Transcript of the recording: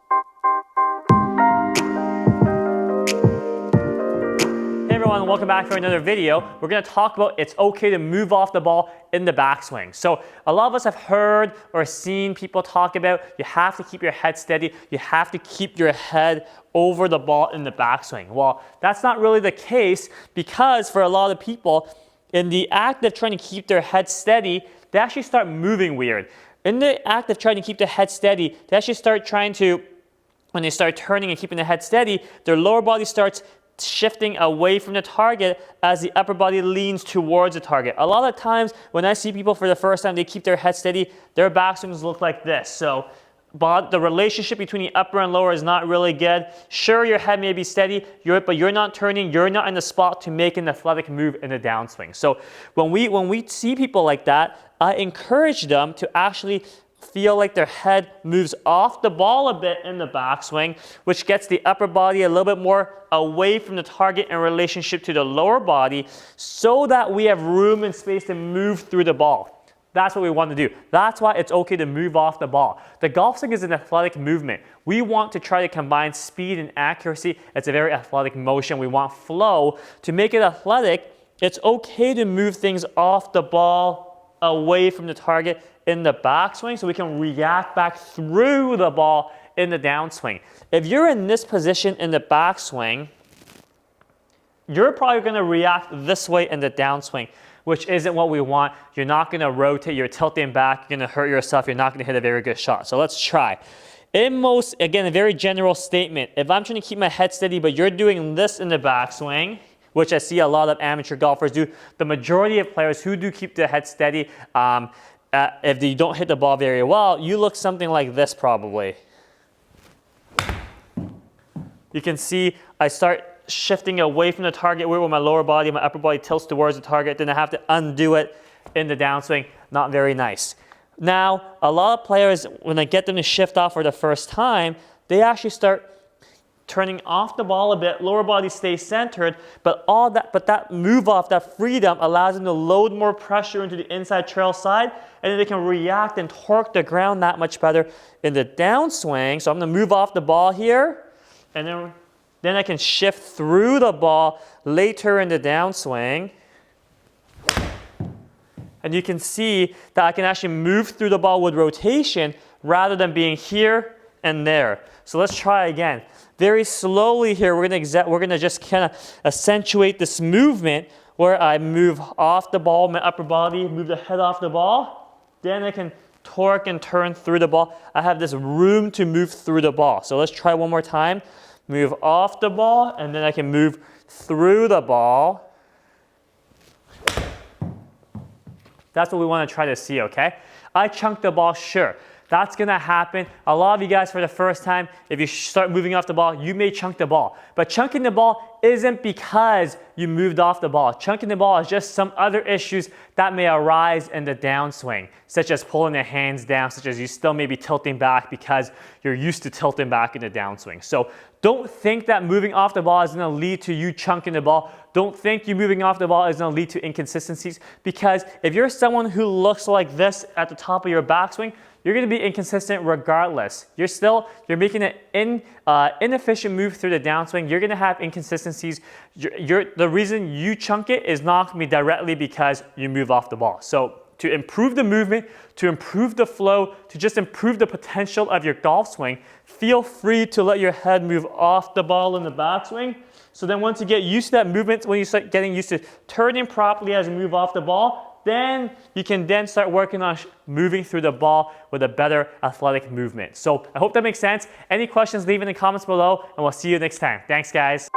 Hey everyone, welcome back for another video. We're going to talk about it's okay to move off the ball in the backswing. So a lot of us have heard or seen people talk about you have to keep your head steady, you have to keep your head over the ball in the backswing. Well, that's not really the case because for a lot of people, in the act of trying to keep their head steady, they actually start moving weird. In the act of trying to keep their head steady, they actually start trying to, when they start turning and keeping the head steady, their lower body starts shifting away from the target as the upper body leans towards the target. A lot of times when I see people for the first time, they keep their head steady, their backswings look like this. So but the relationship between the upper and lower is not really good. Sure, your head may be steady, but you're not turning, you're not in the spot to make an athletic move in the downswing. So when we see people like that, I encourage them to actually feel like their head moves off the ball a bit in the backswing, which gets the upper body a little bit more away from the target in relationship to the lower body so that we have room and space to move through the ball. That's what we want to do. That's why it's okay to move off the ball. The golf swing is an athletic movement. We want to try to combine speed and accuracy. It's a very athletic motion. We want flow. To make it athletic, it's okay to move things off the ball away from the target in the backswing so we can react back through the ball in the downswing. If you're in this position in the backswing, you're probably going to react this way in the downswing, which isn't what we want. You're not going to rotate, you're tilting back, you're going to hurt yourself, you're not going to hit a very good shot. So let's try. Again, a very general statement. If I'm trying to keep my head steady, but you're doing this in the backswing, which I see a lot of amateur golfers do, the majority of players who do keep their head steady, if they don't hit the ball very well, you look something like this probably. You can see I start shifting away from the target where my lower body, my upper body tilts towards the target, then I have to undo it in the downswing. Not very nice. Now, a lot of players, when I get them to shift off for the first time, they actually start turning off the ball a bit, lower body stays centered, but that move off, that freedom allows them to load more pressure into the inside trail side, and then they can react and torque the ground that much better in the downswing. So I'm going to move off the ball here, and then I can shift through the ball later in the downswing. And you can see that I can actually move through the ball with rotation rather than being here and there. So let's try again. Very slowly here, we're going to just kind of accentuate this movement where I move off the ball, my upper body, move the head off the ball. Then I can torque and turn through the ball. I have this room to move through the ball. So let's try one more time. Move off the ball, and then I can move through the ball. That's what we want to try to see, okay? I chunk the ball, sure. That's going to happen. A lot of you guys for the first time, if you start moving off the ball, you may chunk the ball. But chunking the ball isn't because you moved off the ball. Chunking the ball is just some other issues that may arise in the downswing, such as pulling the hands down, such as you still may be tilting back because you're used to tilting back in the downswing. So don't think that moving off the ball is going to lead to you chunking the ball. Don't think you moving off the ball is going to lead to inconsistencies, because if you're someone who looks like this at the top of your backswing, you're going to be inconsistent regardless. You're making an inefficient move through the downswing. You're going to have inconsistencies. The reason you chunk it is not going to be directly because you move off the ball. So to improve the movement, to improve the flow, to just improve the potential of your golf swing, feel free to let your head move off the ball in the backswing. So then once you get used to that movement, when you start getting used to turning properly as you move off the ball, then you can then start working on moving through the ball with a better athletic movement. So I hope that makes sense. Any questions, leave in the comments below, and we'll see you next time. Thanks, guys.